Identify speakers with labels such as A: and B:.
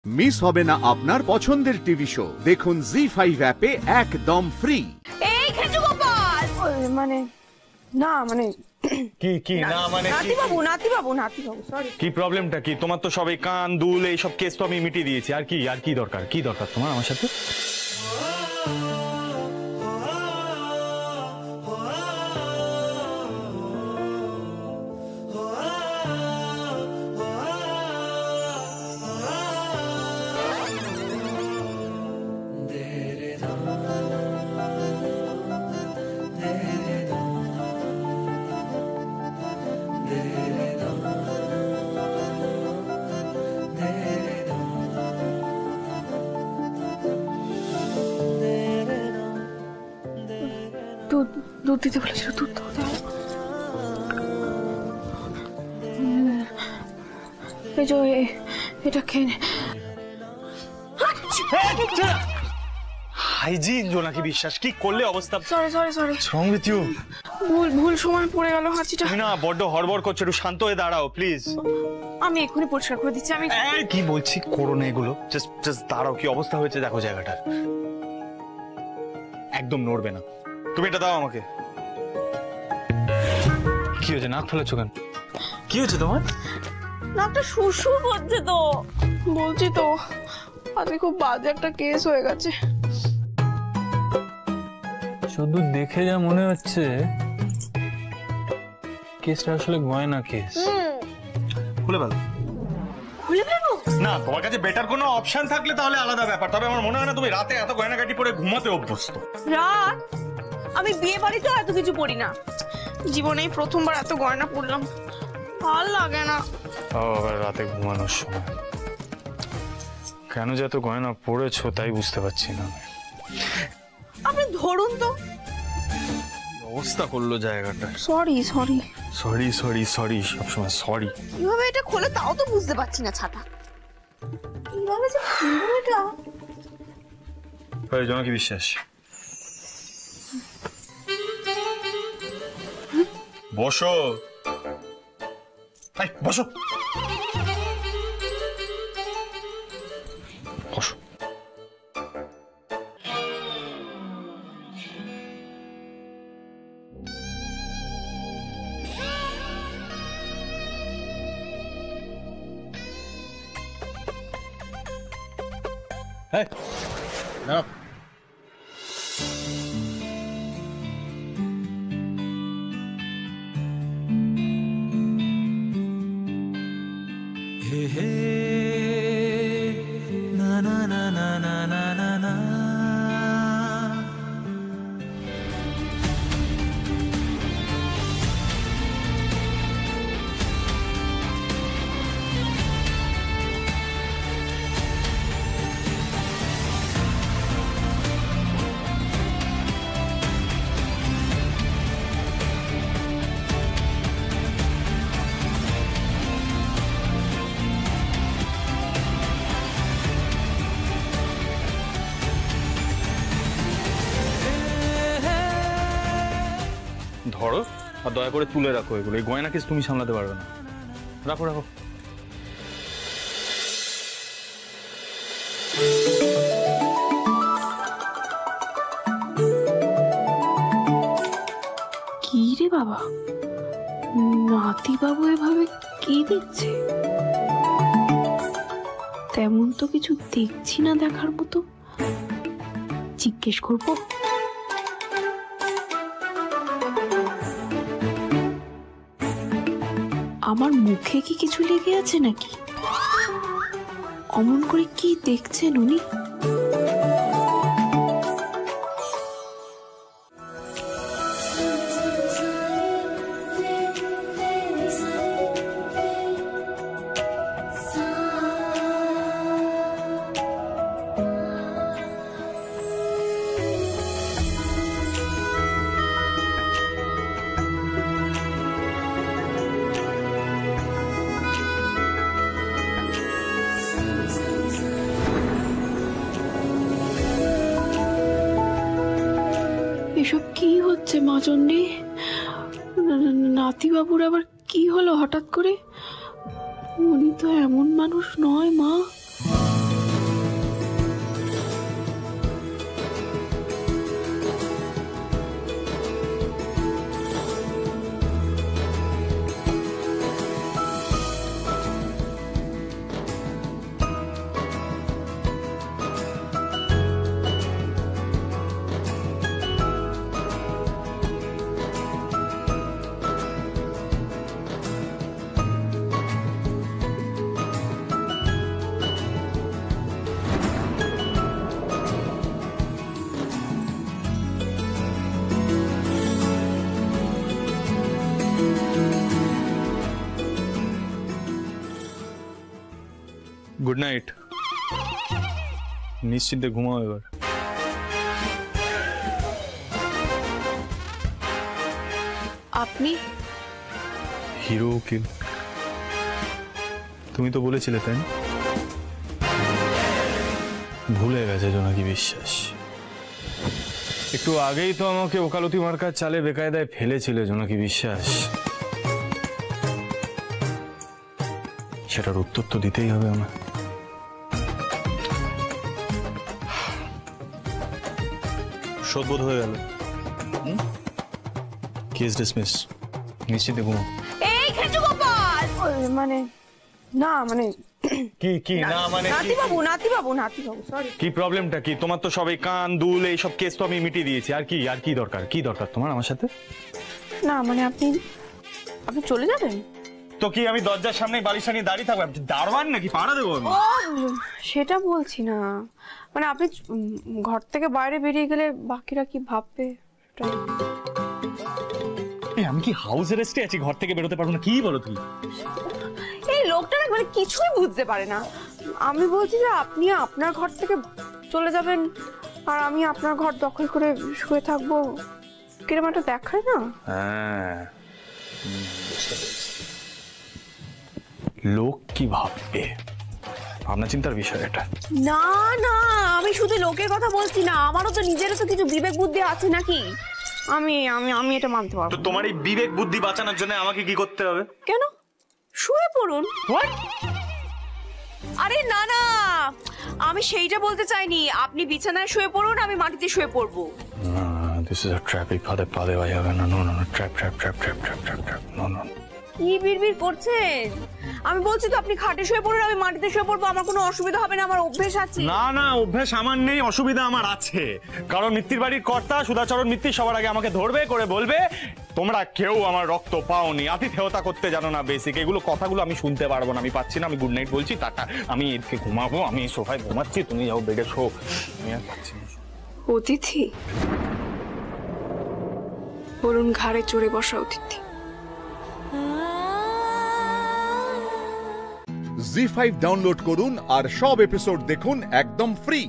A: Miss হবে না আপনার পছন্দের টিভি শো। দেখুন জি5 অ্যাপে একদম ফ্রি।
B: এই খেজু গোপাল মানে না মানে
C: কি কি না মানে
B: নাতি বাবু সরি।
C: কি প্রবলেমটা কি তোমার? তো সবাই কান দুল এই সব কেস তো আমি মিটিয়ে দিয়েছি। আর কি দরকার তোমার আমার সাথে?
B: দুধ দিতে বলেছিল, দুধ দিতে হবে। এই যে এটা খেয়ে
C: হাইজিন জোনাকি বিশ্বাস কি করলে অবস্থা?
B: Sorry
C: wrong with you?
B: ভুল সময় পড়ে গেল হাঁচিটা।
C: তুমি না বড্ড হড়বড় করছো, একটু শান্ত হয়ে দাঁড়াও প্লিজ।
B: আমি এক্ষুনি পরিষ্কার করে দিচ্ছি। আমি
C: কি বলছি করো না এগুলো, জাস্ট দাঁড়াও। কি অবস্থা হয়েছে দেখো জায়গাটার, একদম নড়বে না। তুমি এটা দাও আমাকে। কি হয়েছে? নাক ফেলেছো কেন? কি হয়েছে তোমার?
B: নাকটা সুরসুর করছে তো। বলছি তো আজকে খুব বাজে একটা কেস হয়ে গেছে।
D: শুধু দেখে যা মনে হচ্ছে কেসটা আসলে গয়না কেস।
C: খুলে ফেলো। না তোমার কাছে বেটার কোনো অপশন থাকলে তাহলে আলাদা ব্যাপার, তবে আমার মনে হয় না তুমি রাতে এত গয়নাগাটি পরে ঘুমাতে অভ্যস্ত।
B: রাত? আমি বিয়ে বাড়িতেও এত কিছু পড়ি না, জীবনেই প্রথমবার এত গয়না পরলাম, ভাল লাগে না।
C: আবার রাতে ঘুমানোর সময় কেন যে এত গয়না পরেছো তাই বুঝতে পারছি না।
B: আপনি ধরুন তো।
C: অবস্থা করলো জায়গাটা।
B: সরি
C: সবসময় সরি।
B: কিভাবে এটা খোলে তাও তো বুঝতে পারছি না। ছাতা কিভাবে যে খুলবো এটা?
C: জোনাকি বিশ্বাস বসো। বসো বসো।
A: না
C: ধরো আর দয়া করে তুলে রাখো এগুলো। এই গয়না কেস তুমি সামলাতে পারবে না। রাখো রাখো।
B: কি রে বাবা, নাতি বাবু এভাবে কি দেখছে? তেমন তো কিছু দেখছি না দেখার মতো। জিজ্ঞেস করবো। আমার মুখে কি কিছু লেগে আছে নাকি? অমন করে কি দেখছেন উনি? এসব কি হচ্ছে মা চণ্ডী? নাতি বাবুর আবার কি হলো হঠাৎ করে? উনি তো এমন মানুষ নয় মা।
C: নাইট, নিশ্চিন্তে ঘুমাও এবার।
B: আপনি
C: হিরো উকিল, তুমি তো বলেছিলে তাই না? ভুলে গেছে জোনাকি বিশ্বাস। একটু আগেই তো আমাকে ওকালতি মার্কার চালে বেকায়দায় ফেলেছিলে জোনাকি বিশ্বাস। সেটার উত্তর তো দিতেই হবে আমার। শোধবোধ হয়ে গেল, কেস ডিসমিস, নিশ্চিন্তে ঘুমো।
B: এই খেজু গোপাল, মানে না মানে
C: কি কি না মানে
B: নাতি বাবু সরি।
C: কি প্রবলেমটা কি তোমার? তো সবাই কান দুল এইসব কেস তো আমি মিটিয়ে দিয়েছি। আর কি দরকার, কি দরকার তোমার আমার সাথে?
B: না মানে আপনি চলে যাবেন
C: তো কি আমি দরজার সামনে বালিশা নিয়ে দাঁড়িয়ে থাকবো? দারোয়ান নাকি, পাড়া দেবো আমি?
B: সেটা বলছি না, মানে আপনি ঘর থেকে বাইরে বেরিয়ে গেলে বাকিরা কি ভাববে?
C: আমি কি হাউস অ্যারেস্টে আছি? ঘর থেকে বেরোতে পারবো না? কি বলো তুমি?
B: এই লোকটা না মানে কিছুই বুঝতে পারে না। আমি বলছি যে আপনি আপনার ঘর থেকে চলে যাবেন আর আমি আপনার ঘর দখল করে শুয়ে থাকবো, কিরকম একটা দেখায় না?
C: হ্যাঁ, লোক কি ভাববে, ভাবনা চিন্তার বিষয় এটা।
B: না না, আমি শুধু লোকের কথা বলছি না, আমারও তো নিজেরও তো কিছু বিবেক বুদ্ধি আছে নাকি? আমি আমি আমি এটা মানতে পারবো।
C: তো তোমার এই বিবেক বুদ্ধি বাঁচানোর জন্য আমাকে কি করতে হবে?
B: কেন? শুয়ে পড়ুন। আরে না না, আমি সেইটা বলতে চাইনি। আপনি বিছানায় শুয়ে পড়ুন, আমি মাটিতে শুয়ে পড়বো।
C: না, this is a trap. এই ফাঁদে পা দেওয়া যাবে না। No no no, trap trap trap trap trap trap trap. No no.
B: কি বিড়বিড় করছেন? আমি বলছি তো আপনি খাটে শুয়ে পড়ুন, আমি মাটিতে শুয়ে পড়বো, আমার কোনো অসুবিধা হবে না, আমার অভ্যেস আছে।
C: না না, অভ্যাস আমার নেই, অসুবিধা আমার আছে। কারণ মিত্তির বাড়ির কর্তা সুধাচরণ মিত্তি সবার আগে আমাকে ধরবে করে বলবে তোমরা কেউ আমার রক্ত পাওনি, আতিথেয়তা করতে জানো না বেসিক। এগুলো কথাগুলো আমি শুনতে পারবো না, আমি পাচ্ছি না। আমি গুড নাইট বলছি, টাটা। আমি এদিকে ঘুমাবো, আমি সোফায় ঘুমাচ্ছি, তুমি যাও বেডে শো। আমি আর পাচ্ছি না।
B: অতিথি বলুন, ঘাড়ে চড়ে বসা অতিথি।
A: জি5 ডাউনলোড করুন আর সব এপিসোড দেখুন একদম ফ্রি।